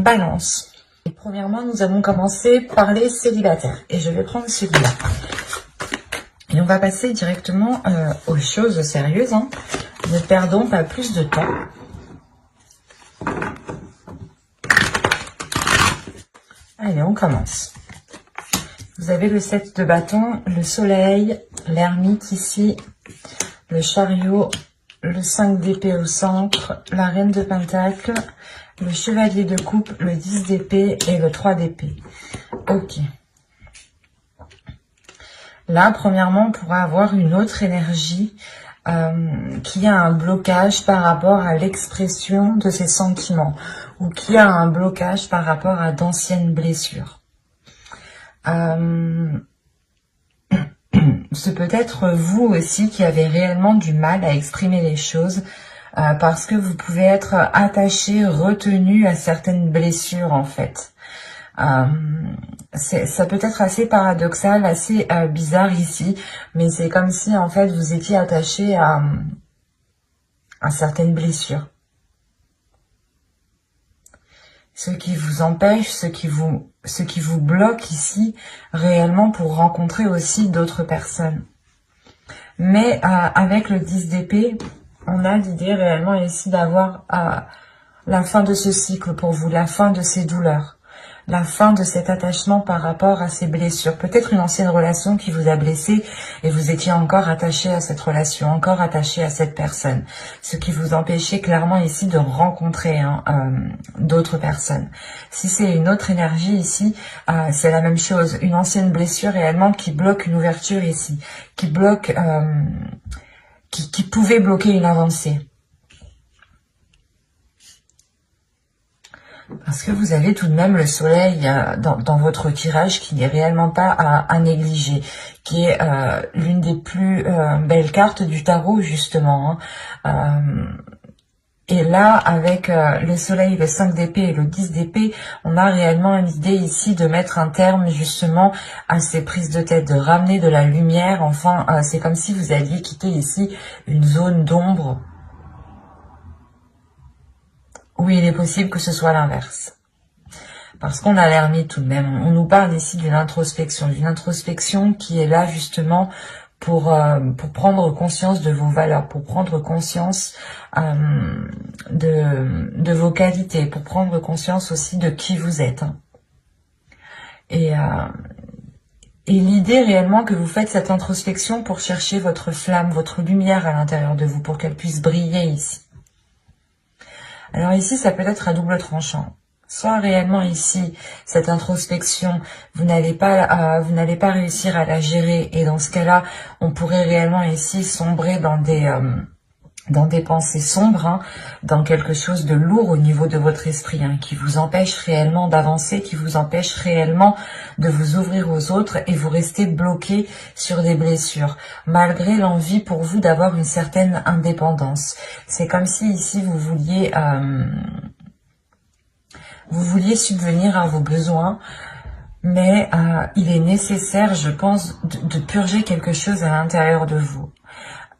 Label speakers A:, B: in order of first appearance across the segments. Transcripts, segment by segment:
A: Balance. Et premièrement, nous allons commencer par les célibataires. Et je vais prendre celui-là. Et on va passer directement aux choses sérieuses. Hein. Ne perdons pas plus de temps. Allez, on commence. Vous avez le 7 de bâton, le soleil, l'ermite ici, le chariot, le 5 d'épée au centre, la reine de pentacle, le chevalier de coupe, le 10 d'épée et le 3 d'épée. Ok. Là, premièrement, on pourra avoir une autre énergie qui a un blocage par rapport à l'expression de ses sentiments ou qui a un blocage par rapport à d'anciennes blessures. C'est peut-être vous aussi qui avez réellement du mal à exprimer les choses parce que vous pouvez être attaché, retenu à certaines blessures en fait. Ça peut être assez paradoxal, assez bizarre ici, mais c'est comme si en fait vous étiez attaché à certaines blessures. Ce qui vous empêche, ce qui vous bloque ici réellement pour rencontrer aussi d'autres personnes. Mais avec le 10 d'épée, on a l'idée réellement ici d'avoir la fin de ce cycle pour vous, la fin de ces douleurs. La fin de cet attachement par rapport à ces blessures. Peut-être une ancienne relation qui vous a blessé et vous étiez encore attaché à cette relation, encore attaché à cette personne. Ce qui vous empêchait clairement ici de rencontrer d'autres personnes. Si c'est une autre énergie ici, c'est la même chose. Une ancienne blessure réellement qui bloque une ouverture ici. Qui bloque, qui pouvait bloquer une avancée. Parce que vous avez tout de même le soleil dans votre tirage qui n'est réellement pas à négliger, qui est l'une des plus belles cartes du tarot justement. Et là, avec le soleil, le 5 d'épée et le 10 d'épée, on a réellement l'idée ici de mettre un terme justement à ces prises de tête, de ramener de la lumière. Enfin, c'est comme si vous alliez quitter ici une zone d'ombre. Oui, il est possible que ce soit l'inverse. Parce qu'on a l'ermite tout de même. On nous parle ici d'une introspection qui est là justement pour prendre conscience de vos valeurs, pour prendre conscience de vos qualités, pour prendre conscience aussi de qui vous êtes. Et l'idée réellement que vous faites cette introspection pour chercher votre flamme, votre lumière à l'intérieur de vous, pour qu'elle puisse briller ici. Alors ici, ça peut être à double tranchant. Soit réellement ici, cette introspection, vous n'allez pas réussir à la gérer. Et dans ce cas-là, on pourrait réellement ici sombrer dans des pensées sombres, dans quelque chose de lourd au niveau de votre esprit, qui vous empêche réellement d'avancer, qui vous empêche réellement de vous ouvrir aux autres et vous restez bloqué sur des blessures, malgré l'envie pour vous d'avoir une certaine indépendance. C'est comme si ici vous vouliez subvenir à vos besoins, mais il est nécessaire, je pense, de purger quelque chose à l'intérieur de vous.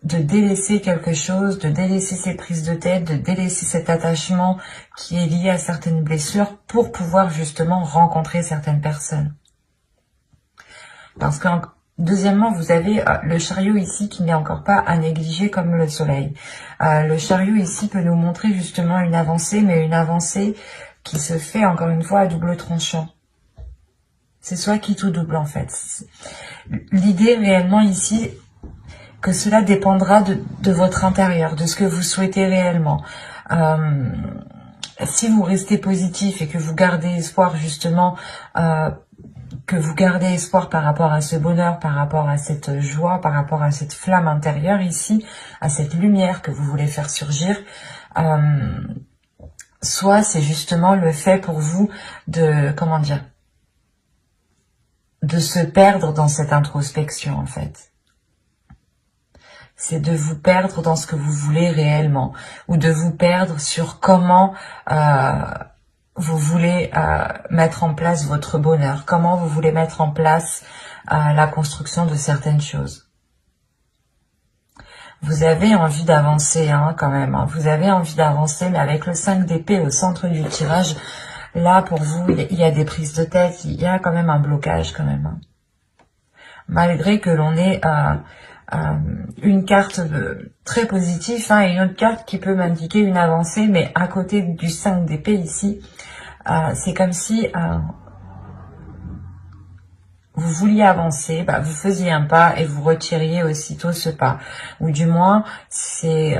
A: De délaisser quelque chose, de délaisser ces prises de tête, de délaisser cet attachement qui est lié à certaines blessures pour pouvoir justement rencontrer certaines personnes. Parce que, deuxièmement, vous avez le chariot ici qui n'est encore pas à négliger comme le soleil. Le chariot ici peut nous montrer justement une avancée, mais une avancée qui se fait encore une fois à double tranchant. C'est soit quitte ou double en fait. L'idée réellement ici, que cela dépendra de votre intérieur, de ce que vous souhaitez réellement. Si vous restez positif et que vous gardez espoir justement, par rapport à ce bonheur, par rapport à cette joie, par rapport à cette flamme intérieure ici, à cette lumière que vous voulez faire surgir, soit c'est justement le fait pour vous de, de se perdre dans cette introspection en fait. C'est de vous perdre dans ce que vous voulez réellement, ou de vous perdre sur comment vous voulez mettre en place votre bonheur, comment vous voulez mettre en place la construction de certaines choses. Vous avez envie d'avancer quand même, vous avez envie d'avancer, mais avec le 5 d'épée au centre du tirage, Là, pour vous, il y a des prises de tête, il y a quand même un blocage quand même, hein. Malgré que l'on ait une carte très positive, hein, et une autre carte qui peut m'indiquer une avancée, mais à côté du 5 d'épée ici, c'est comme si vous vouliez avancer, vous faisiez un pas et vous retiriez aussitôt ce pas. Ou du moins, c'est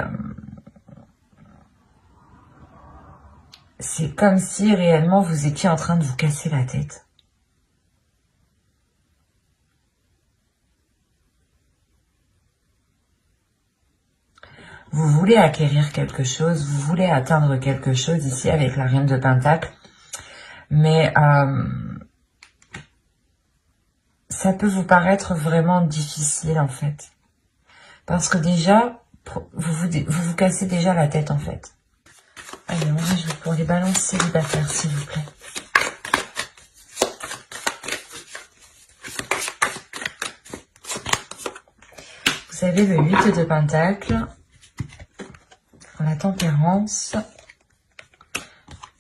A: comme si réellement vous étiez en train de vous casser la tête. Vous voulez acquérir quelque chose, vous voulez atteindre quelque chose ici avec la reine de Pentacle, mais ça peut vous paraître vraiment difficile en fait. Parce que déjà, vous cassez déjà la tête en fait. Allez, moi je vais pour les balances célibataires s'il vous plaît. Vous avez le 8 de Pentacle, la tempérance,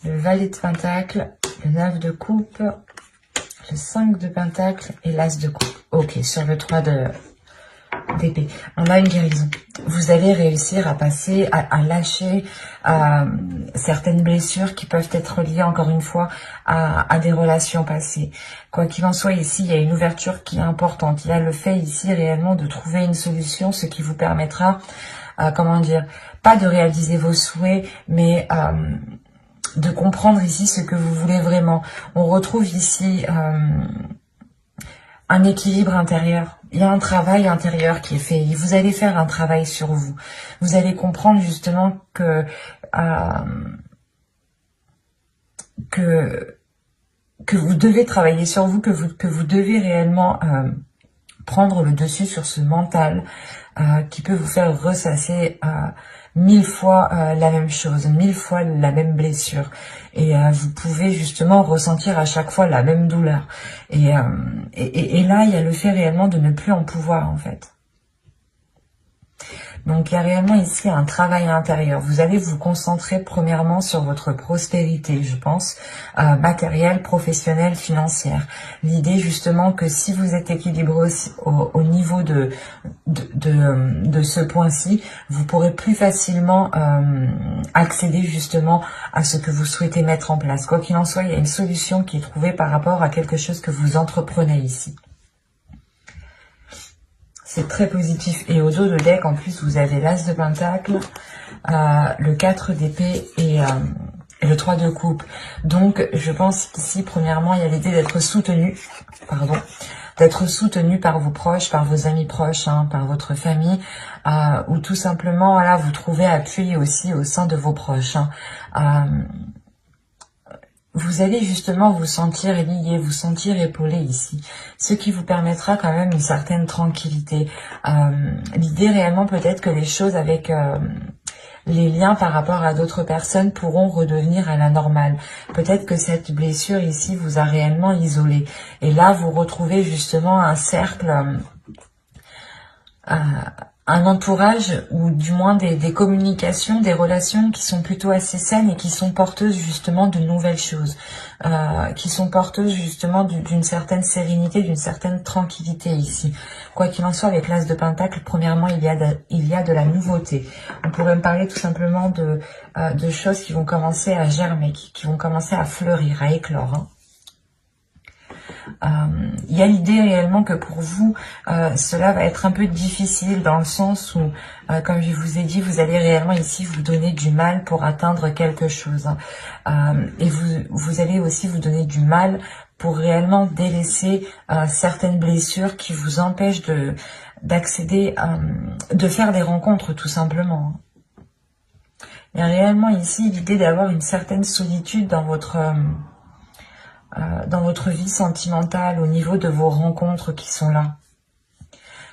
A: le valet de Pentacle, le 9 de coupe, le 5 de Pentacle et l'As de coupe. Ok, sur le 3 d'épée. On a une guérison. Vous allez réussir à passer, à lâcher certaines blessures qui peuvent être liées, encore une fois, à des relations passées. Quoi qu'il en soit, ici, il y a une ouverture qui est importante. Il y a le fait ici réellement de trouver une solution, ce qui vous permettra, comment dire, pas de réaliser vos souhaits, mais de comprendre ici ce que vous voulez vraiment. On retrouve ici un équilibre intérieur. Il y a un travail intérieur qui est fait. Vous allez faire un travail sur vous. Vous allez comprendre justement que vous devez travailler sur vous, que vous devez réellement prendre le dessus sur ce mental qui peut vous faire ressasser 1000 fois la même chose, 1000 fois la même blessure. Et vous pouvez justement ressentir à chaque fois la même douleur. Et là, il y a le fait réellement de ne plus en pouvoir, en fait. Donc, il y a réellement ici un travail intérieur. Vous allez vous concentrer premièrement sur votre prospérité, je pense, matérielle, professionnelle, financière. L'idée justement que si vous êtes équilibré au niveau de ce point-ci, vous pourrez plus facilement accéder justement à ce que vous souhaitez mettre en place. Quoi qu'il en soit, il y a une solution qui est trouvée par rapport à quelque chose que vous entreprenez ici. C'est très positif. Et au dos de deck, en plus, vous avez l'As de Pentacle, le 4 d'épée et le 3 de coupe. Donc, je pense qu'ici, premièrement, il y a l'idée d'être soutenu, d'être soutenu par vos proches, par vos amis proches, hein, par votre famille, ou tout simplement, voilà, vous trouvez appui aussi au sein de vos proches. Hein. Vous allez justement vous sentir lié, vous sentir épaulé ici, ce qui vous permettra quand même une certaine tranquillité. L'idée réellement peut-être que les choses avec les liens par rapport à d'autres personnes pourront redevenir à la normale. Peut-être que cette blessure ici vous a réellement isolé. Et là, vous retrouvez justement un cercle, un entourage ou du moins des communications, des relations qui sont plutôt assez saines et qui sont porteuses justement de nouvelles choses, qui sont porteuses justement d'une certaine sérénité, d'une certaine tranquillité ici. Quoi qu'il en soit, avec l'As de Pentacle, premièrement, il y a de la nouveauté. On pourrait me parler tout simplement de choses qui vont commencer à germer, qui vont commencer à fleurir, à éclore, hein. Il y a l'idée réellement que pour vous, cela va être un peu difficile dans le sens où, comme je vous ai dit, vous allez réellement ici vous donner du mal pour atteindre quelque chose. Hein. Et vous allez aussi vous donner du mal pour réellement délaisser certaines blessures qui vous empêchent d'accéder, de faire des rencontres tout simplement. Il y a réellement ici l'idée d'avoir une certaine solitude dans votre vie sentimentale, au niveau de vos rencontres qui sont là.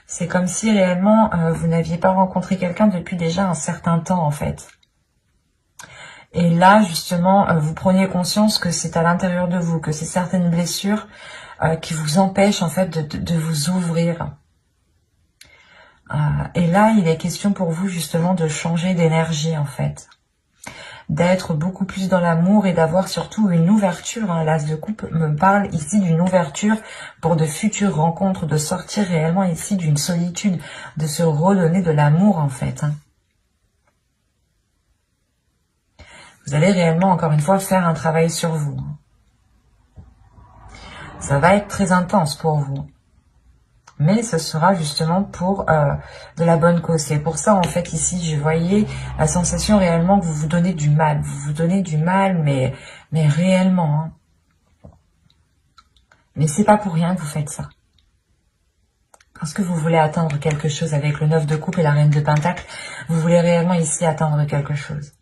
A: C'est comme si réellement vous n'aviez pas rencontré quelqu'un depuis déjà un certain temps en fait. Et là justement vous preniez conscience que c'est à l'intérieur de vous, que c'est certaines blessures qui vous empêchent en fait de vous ouvrir. Et là il est question pour vous justement de changer d'énergie en fait. d'être beaucoup plus dans l'amour et d'avoir surtout une ouverture. Hein. L'As de coupe me parle ici d'une ouverture pour de futures rencontres, de sortir réellement ici d'une solitude, de se redonner de l'amour en fait. Hein. Vous allez réellement, encore une fois, faire un travail sur vous. Hein. Ça va être très intense pour vous. Mais ce sera justement pour de la bonne cause. C'est pour ça, en fait, ici, je voyais la sensation réellement que vous vous donnez du mal. Vous vous donnez du mal, mais réellement. Hein. Mais c'est pas pour rien que vous faites ça. Parce que vous voulez atteindre quelque chose avec le 9 de coupe et la reine de pentacle. Vous voulez réellement ici atteindre quelque chose.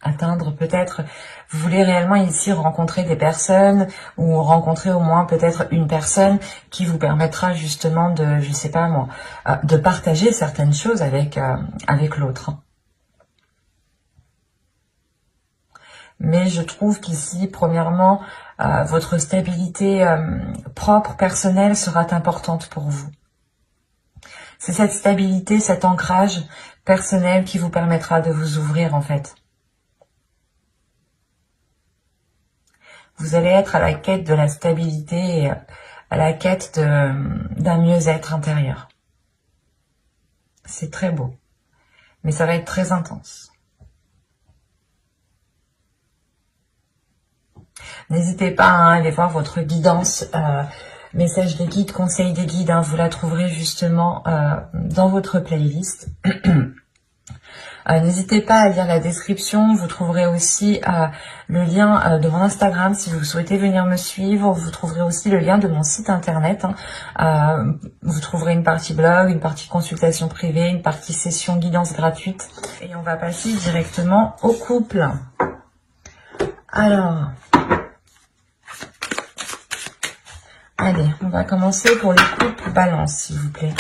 A: Atteindre peut-être, vous voulez réellement ici rencontrer des personnes ou rencontrer au moins peut-être une personne qui vous permettra justement de, je sais pas moi, de partager certaines choses avec l'autre. Mais je trouve qu'ici, premièrement, votre stabilité propre, personnelle sera importante pour vous. C'est cette stabilité, cet ancrage personnel qui vous permettra de vous ouvrir en fait. Vous allez être à la quête de la stabilité et à la quête d'un mieux-être intérieur. C'est très beau, mais ça va être très intense. N'hésitez pas à aller voir votre guidance, message des guides, conseil des guides, hein, vous la trouverez justement dans votre playlist. N'hésitez pas à lire la description, vous trouverez aussi le lien de mon Instagram si vous souhaitez venir me suivre, vous trouverez aussi le lien de mon site internet, hein. Vous trouverez une partie blog, une partie consultation privée, une partie session guidance gratuite et on va passer directement au couple. Alors, allez, on va commencer pour le couple balance s'il vous plaît.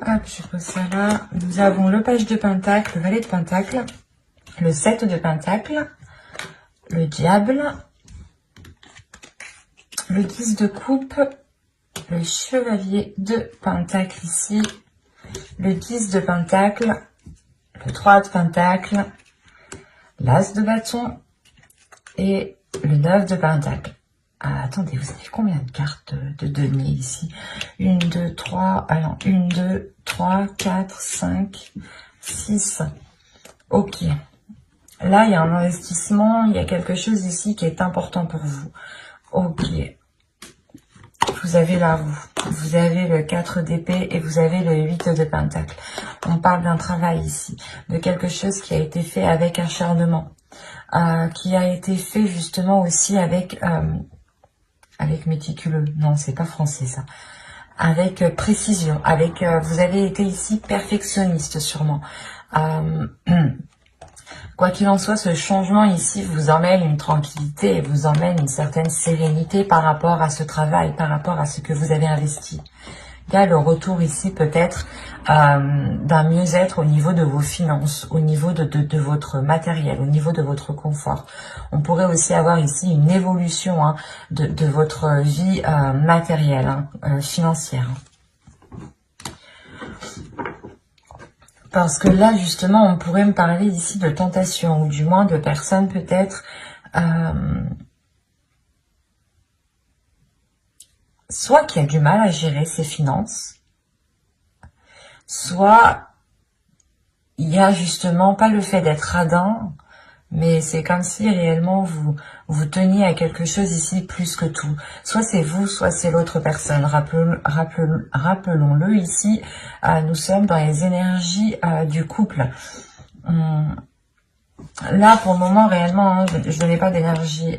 A: Hop, je pose ça là. Nous avons le page de pentacle, le valet de pentacle, le 7 de pentacle, le diable, le 10 de coupe, le chevalier de pentacle ici, le 10 de pentacle, le 3 de pentacle, l'as de bâton et le 9 de pentacle. Ah, attendez, vous avez combien de cartes de denier ici? 1, 2, 3, alors 1, 2, 3, 4, 5, 6. Ok. Là, il y a un investissement, il y a quelque chose ici qui est important pour vous. Ok. Vous avez la roue, vous avez le 4 d'épée et vous avez le 8 de pentacle. On parle d'un travail ici, de quelque chose qui a été fait avec acharnement, qui a été fait justement aussi avec méticuleux. Non, c'est pas français ça. Avec précision, avec vous avez été ici perfectionniste sûrement. Quoi qu'il en soit, ce changement ici vous emmène une tranquillité et vous emmène une certaine sérénité par rapport à ce travail, par rapport à ce que vous avez investi. Il y a le retour ici peut-être d'un mieux-être au niveau de vos finances, au niveau de votre matériel, au niveau de votre confort. On pourrait aussi avoir ici une évolution hein, de votre vie matérielle, hein, financière. Parce que là, justement, on pourrait me parler ici de tentation, ou du moins de personnes peut-être soit qui a du mal à gérer ses finances, soit il y a justement pas le fait d'être radin, mais c'est comme si réellement vous teniez à quelque chose ici plus que tout. Soit c'est vous, soit c'est l'autre personne. Rappelons-le ici, nous sommes dans les énergies du couple. Là, pour le moment, réellement, hein, je n'ai pas d'énergie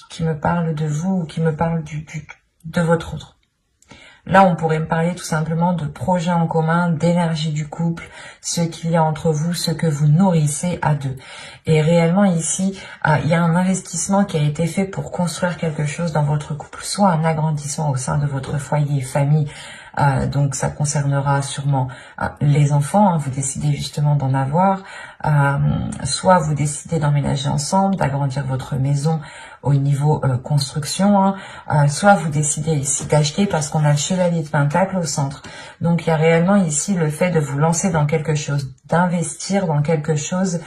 A: qui me parle de vous ou qui me parle de votre autre. Là, on pourrait me parler tout simplement de projets en commun, d'énergie du couple, ce qu'il y a entre vous, ce que vous nourrissez à deux. Et réellement ici, il y a un investissement qui a été fait pour construire quelque chose dans votre couple, soit un agrandissement au sein de votre foyer, famille, Donc ça concernera sûrement les enfants, hein, vous décidez justement d'en avoir, soit vous décidez d'emménager ensemble, d'agrandir votre maison au niveau construction, hein, soit vous décidez ici d'acheter parce qu'on a le chevalier de Pentacle au centre. Donc il y a réellement ici le fait de vous lancer dans quelque chose, d'investir dans quelque chose,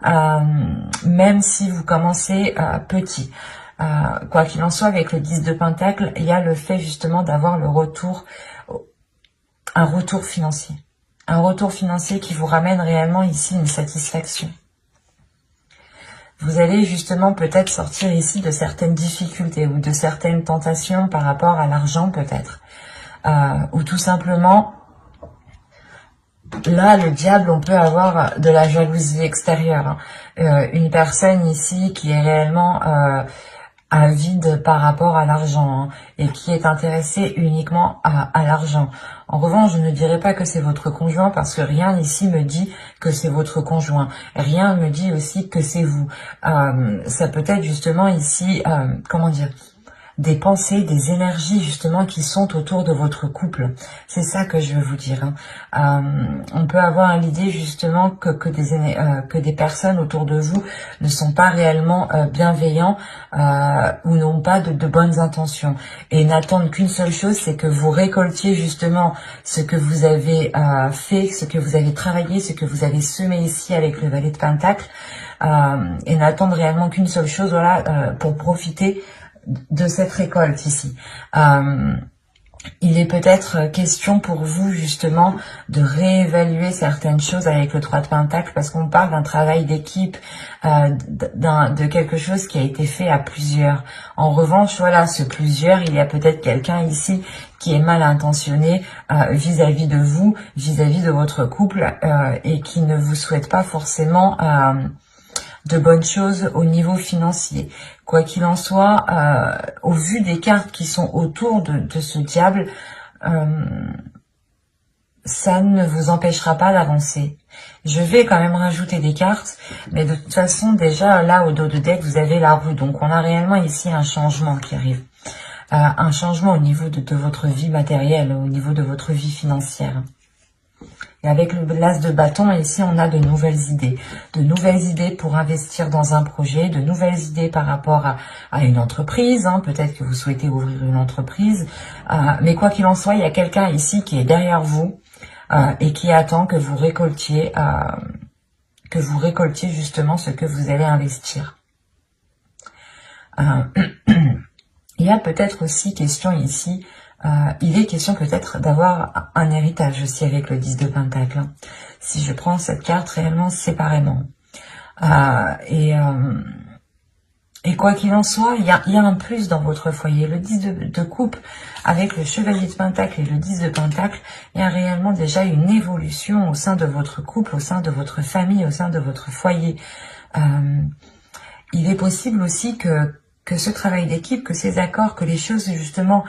A: même si vous commencez petit. Quoi qu'il en soit, avec le 10 de Pentacle, il y a le fait justement d'avoir le retour, un retour financier. Un retour financier qui vous ramène réellement ici une satisfaction. Vous allez justement peut-être sortir ici de certaines difficultés ou de certaines tentations par rapport à l'argent peut-être. Ou tout simplement, là, le diable, on peut avoir de la jalousie extérieure. Une personne ici qui est réellement avide par rapport à l'argent, hein, et qui est intéressée uniquement à l'argent. En revanche, je ne dirais pas que c'est votre conjoint parce que rien ici me dit que c'est votre conjoint. Rien ne me dit aussi que c'est vous. Ça peut être justement ici, comment dire, des pensées, des énergies justement qui sont autour de votre couple. C'est ça que je veux vous dire. On peut avoir l'idée justement que des personnes autour de vous ne sont pas réellement bienveillants ou n'ont pas de bonnes intentions et n'attendent qu'une seule chose, c'est que vous récoltiez justement ce que vous avez fait, ce que vous avez travaillé, ce que vous avez semé ici avec le valet de Pentacle, et n'attendent réellement qu'une seule chose, voilà, pour profiter de cette récolte ici. Il est peut-être question pour vous justement de réévaluer certaines choses avec le 3 de Pentacle parce qu'on parle d'un travail d'équipe, de quelque chose qui a été fait à plusieurs. En revanche, voilà, ce plusieurs, il y a peut-être quelqu'un ici qui est mal intentionné vis-à-vis de vous, vis-à-vis de votre couple et qui ne vous souhaite pas forcément de bonnes choses au niveau financier. Quoi qu'il en soit, au vu des cartes qui sont autour de ce diable, ça ne vous empêchera pas d'avancer. Je vais quand même rajouter des cartes, mais de toute façon, déjà, là, au dos de deck, vous avez la roue. Donc, on a réellement ici un changement qui arrive. Un changement au niveau de votre vie matérielle, au niveau de votre vie financière. Et avec l'as de bâton, ici, on a de nouvelles idées. De nouvelles idées pour investir dans un projet, de nouvelles idées par rapport à une entreprise. Hein. Peut-être que vous souhaitez ouvrir une entreprise. Mais quoi qu'il en soit, il y a quelqu'un ici qui est derrière vous et qui attend que vous récoltiez justement ce que vous allez investir. Il y a peut-être aussi question ici, il est question peut-être d'avoir un héritage aussi avec le 10 de Pentacle. Hein. Si je prends cette carte réellement séparément. Et quoi qu'il en soit, il y a un plus dans votre foyer. Le 10 de coupe avec le chevalier de Pentacle et le 10 de Pentacle, il y a réellement déjà une évolution au sein de votre couple, au sein de votre famille, au sein de votre foyer. Il est possible aussi que ce travail d'équipe, que ces accords, que les choses justement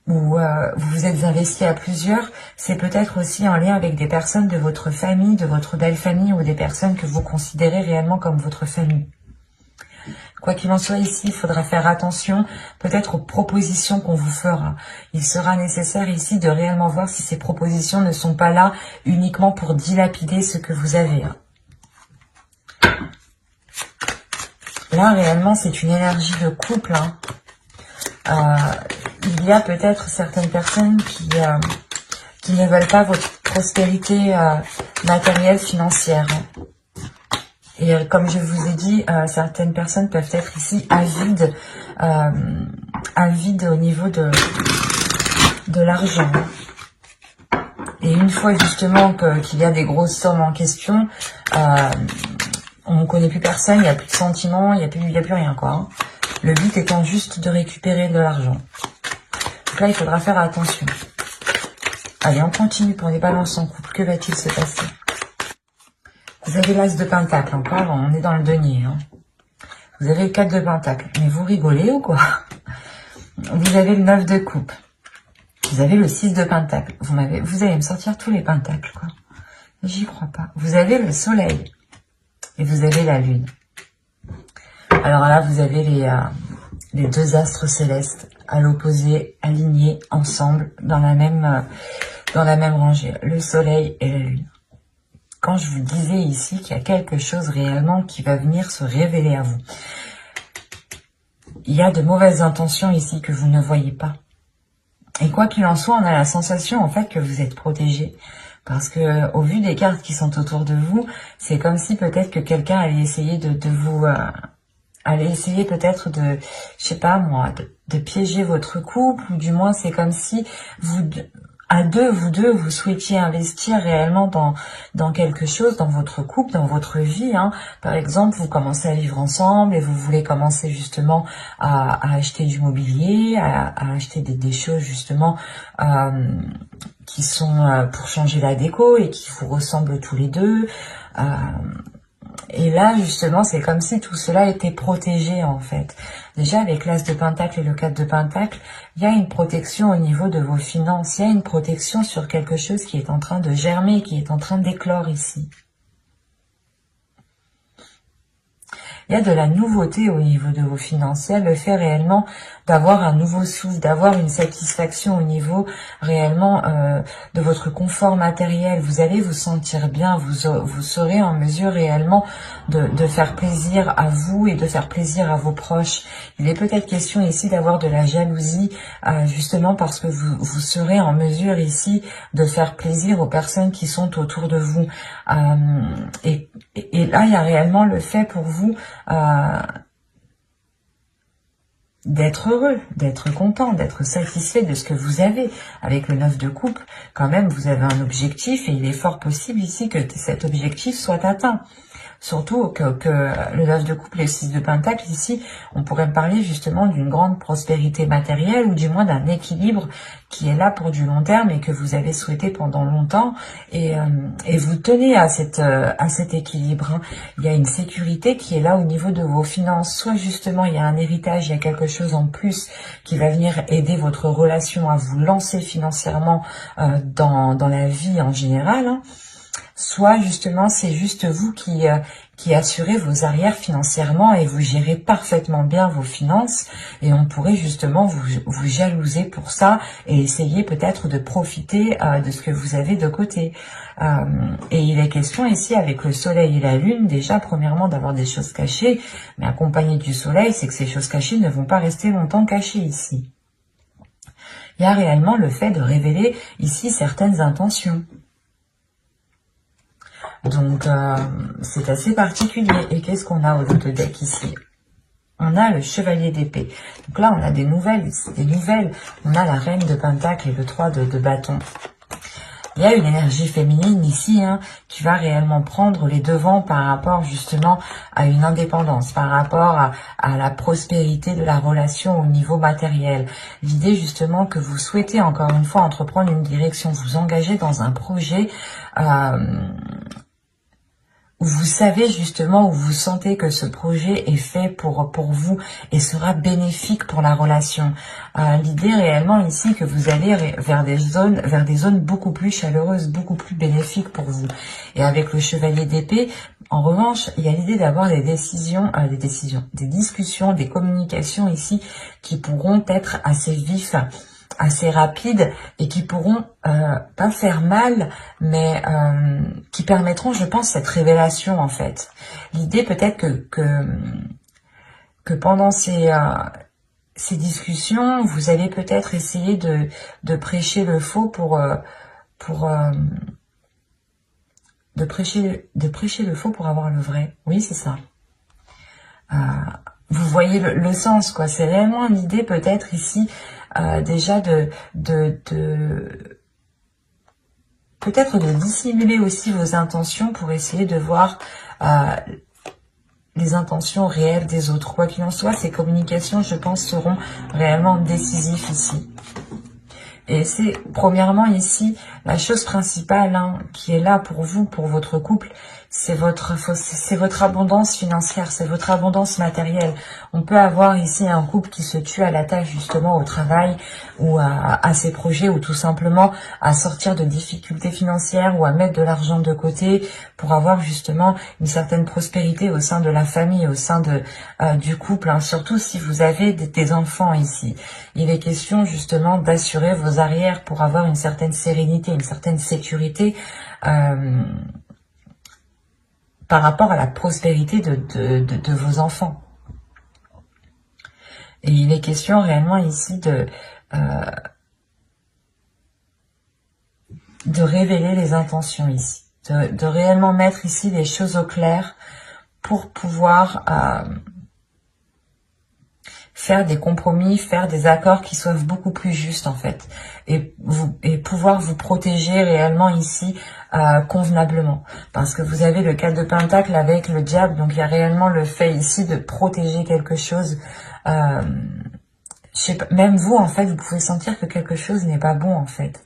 A: où vous vous êtes investi à plusieurs, c'est peut-être aussi en lien avec des personnes de votre famille, de votre belle famille ou des personnes que vous considérez réellement comme votre famille. Quoi qu'il en soit ici, il faudra faire attention peut-être aux propositions qu'on vous fera. Il sera nécessaire ici de réellement voir si ces propositions ne sont pas là uniquement pour dilapider ce que vous avez. Là, réellement, c'est une énergie de couple. Il y a peut-être certaines personnes qui ne veulent pas votre prospérité matérielle, financière. Et comme je vous ai dit, certaines personnes peuvent être ici avides au niveau de l'argent. Et une fois justement qu'il y a des grosses sommes en question, on ne connaît plus personne, il n'y a plus de sentiments, il n'y a plus rien quoi. Hein. Le but étant juste de récupérer de l'argent. Donc là, il faudra faire attention. Allez, on continue pour les balances en couple. Que va-t-il se passer? Vous avez l'as de Pentacle encore, on est dans le denier. Hein. Vous avez le 4 de Pentacle. Mais vous rigolez ou quoi? Vous avez le 9 de coupe. Vous avez le 6 de Pentacle. Vous allez me sortir tous les pentacles, quoi. J'y crois pas. Vous avez le soleil. Et vous avez la lune. Alors là, vous avez les deux astres célestes. à l'opposé, alignés ensemble dans la même rangée, le soleil et la lune. Quand je vous disais ici qu'il y a quelque chose réellement qui va venir se révéler à vous, il y a de mauvaises intentions ici que vous ne voyez pas. Et quoi qu'il en soit, on a la sensation en fait que vous êtes protégé. Parce que au vu des cartes qui sont autour de vous, c'est comme si peut-être que quelqu'un allait essayer de vous... allait essayer peut-être de, je sais pas moi, de piéger votre couple, ou du moins c'est comme si vous... vous deux, vous souhaitiez investir réellement dans quelque chose, dans votre couple, dans votre vie. Hein. Par exemple, vous commencez à vivre ensemble et vous voulez commencer justement à acheter du mobilier, à acheter des choses justement qui sont pour changer la déco et qui vous ressemblent tous les deux. Et là, justement, c'est comme si tout cela était protégé, en fait. Déjà, avec l'As de Pentacle et le 4 de Pentacle, il y a une protection au niveau de vos finances. Il y a une protection sur quelque chose qui est en train de germer, qui est en train d'éclore ici. Il y a de la nouveauté au niveau de vos finances. Il y a le fait réellement d'avoir un nouveau souffle, d'avoir une satisfaction au niveau réellement de votre confort matériel. Vous allez vous sentir bien, vous serez en mesure réellement de faire plaisir à vous et de faire plaisir à vos proches. Il est peut-être question ici d'avoir de la jalousie, justement parce que vous serez en mesure ici de faire plaisir aux personnes qui sont autour de vous. Et là, il y a réellement le fait pour vous d'être heureux, d'être content, d'être satisfait de ce que vous avez. Avec le 9 de coupe, quand même, vous avez un objectif et il est fort possible ici que cet objectif soit atteint. Surtout que le 9 de coupe et le 6 de pentacle, ici, on pourrait me parler justement d'une grande prospérité matérielle ou du moins d'un équilibre qui est là pour du long terme et que vous avez souhaité pendant longtemps et vous tenez à cet équilibre. Hein. Il y a une sécurité qui est là au niveau de vos finances. Soit justement il y a un héritage, il y a quelque chose en plus qui va venir aider votre relation à vous lancer financièrement dans la vie en général. Hein. Soit justement c'est juste vous qui assurez vos arrières financièrement et vous gérez parfaitement bien vos finances et on pourrait justement vous jalouser pour ça et essayer peut-être de profiter de ce que vous avez de côté. Et il est question ici avec le soleil et la lune déjà premièrement d'avoir des choses cachées, mais accompagné du soleil, c'est que ces choses cachées ne vont pas rester longtemps cachées ici. Il y a réellement le fait de révéler ici certaines intentions. Donc, c'est assez particulier. Et qu'est-ce qu'on a au dos de deck ici? On a le chevalier d'épée. Donc là, on a des nouvelles. On a la reine de pentacle et le 3 de bâton. Il y a une énergie féminine ici qui va réellement prendre les devants par rapport justement à une indépendance, par rapport à la prospérité de la relation au niveau matériel. L'idée justement que vous souhaitez encore une fois entreprendre une direction, vous engager dans un projet où vous savez justement, où vous sentez que ce projet est fait pour vous et sera bénéfique pour la relation. L'idée réellement ici que vous allez vers des zones beaucoup plus chaleureuses, beaucoup plus bénéfiques pour vous. Et avec le chevalier d'épée, en revanche, il y a l'idée d'avoir des discussions, des communications ici qui pourront être assez vifs, assez rapides et qui pourront pas faire mal, mais qui permettront, je pense, cette révélation en fait. L'idée peut-être que pendant ces discussions, vous allez peut-être essayer de prêcher le faux de prêcher le faux pour avoir le vrai. Oui, c'est ça. Vous voyez le sens, quoi. C'est réellement l'idée peut-être ici déjà peut-être de dissimuler aussi vos intentions pour essayer de voir les intentions réelles des autres. Quoi qu'il en soit, ces communications, je pense, seront réellement décisives ici. Et c'est premièrement ici la chose principale qui est là pour vous, pour votre couple, c'est votre abondance financière, c'est votre abondance matérielle. On peut avoir ici un couple qui se tue à la tâche justement au travail ou à ses projets, ou tout simplement à sortir de difficultés financières ou à mettre de l'argent de côté pour avoir justement une certaine prospérité au sein de la famille, au sein du couple, hein. Surtout si vous avez des enfants ici. Il est question justement d'assurer vos arrières pour avoir une certaine sérénité, une certaine sécurité par rapport à la prospérité de vos enfants. Et il est question réellement ici de révéler les intentions ici, de réellement mettre ici les choses au clair pour pouvoir faire des compromis, faire des accords qui soient beaucoup plus justes en fait, et pouvoir vous protéger réellement ici convenablement, parce que vous avez le 4 de Pentacle avec le diable, donc il y a réellement le fait ici de protéger quelque chose. Je sais pas, même vous en fait, vous pouvez sentir que quelque chose n'est pas bon en fait.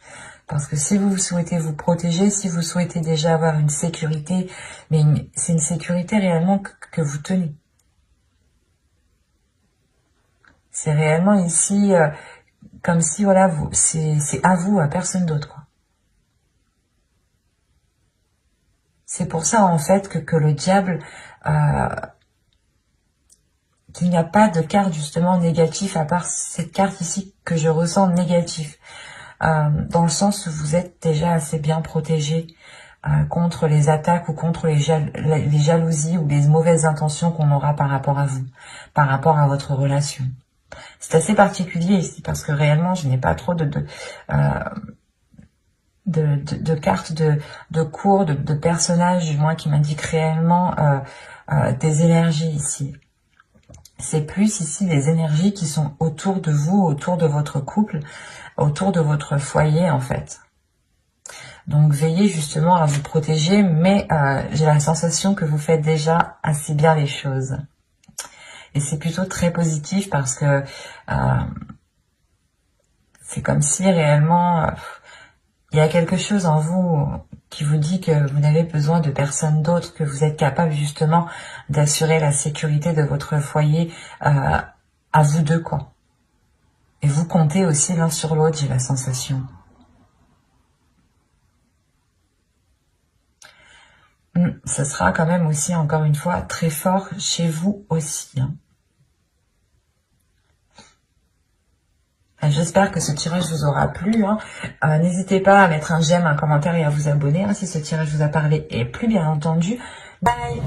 A: Parce que si vous souhaitez vous protéger, si vous souhaitez déjà avoir une sécurité, mais c'est une sécurité réellement que vous tenez. C'est réellement ici comme si, voilà, c'est à vous, à personne d'autre, quoi. C'est pour ça, en fait, que le diable, qu'il n'y a pas de carte, justement, négative, à part cette carte ici que je ressens négative. Dans le sens où vous êtes déjà assez bien protégé contre les attaques ou contre les jalousies ou les mauvaises intentions qu'on aura par rapport à vous, par rapport à votre relation. C'est assez particulier ici parce que réellement je n'ai pas trop de cartes de cours, de personnages du moins qui m'indiquent réellement des énergies ici. C'est plus ici des énergies qui sont autour de vous, autour de votre couple, autour de votre foyer en fait. Donc veillez justement à vous protéger, mais j'ai la sensation que vous faites déjà assez bien les choses. Et c'est plutôt très positif parce que c'est comme si réellement il y a quelque chose en vous qui vous dit que vous n'avez besoin de personne d'autre, que vous êtes capable justement d'assurer la sécurité de votre foyer à vous deux, quoi. Et vous comptez aussi l'un sur l'autre, j'ai la sensation. Ce sera quand même aussi, encore une fois, très fort chez vous aussi, hein. J'espère que ce tirage vous aura plu, hein. N'hésitez pas à mettre un j'aime, un commentaire et à vous abonner, hein, si ce tirage vous a parlé. Et plus bien entendu, bye!